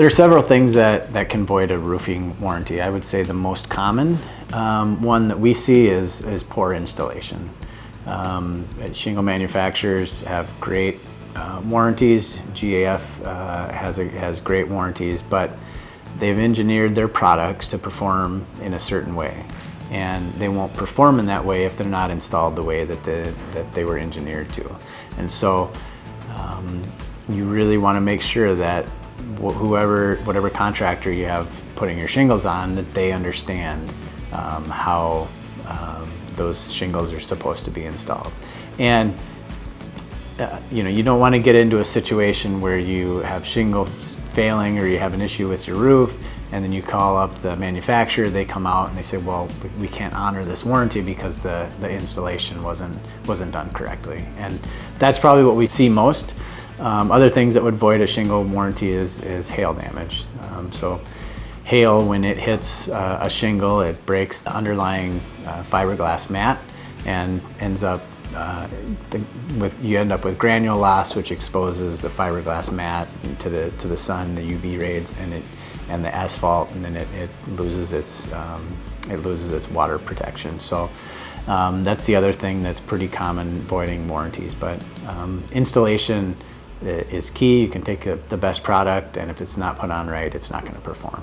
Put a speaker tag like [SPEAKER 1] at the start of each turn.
[SPEAKER 1] There are several things that can void a roofing warranty. I would say the most common one that we see is poor installation. Shingle manufacturers have great warranties. GAF has great warranties, but they've engineered their products to perform in a certain way, and they won't perform in that way if they're not installed the way that they were engineered to. And so you really want to make sure that whatever contractor you have putting your shingles on, that they understand how those shingles are supposed to be installed. And you don't want to get into a situation where you have shingles failing or you have an issue with your roof, and then you call up the manufacturer, they come out and they say, well, we can't honor this warranty because the installation wasn't done correctly. And that's probably what we see most. Other things that would void a shingle warranty is hail damage. So hail, when it hits a shingle, it breaks the underlying fiberglass mat and ends up you end up with granule loss, which exposes the fiberglass mat to the sun, the UV rays, and the asphalt, and then it loses its water protection. So that's the other thing that's pretty common voiding warranties. But installation is key. You can take the best product, and if it's not put on right, it's not going to perform.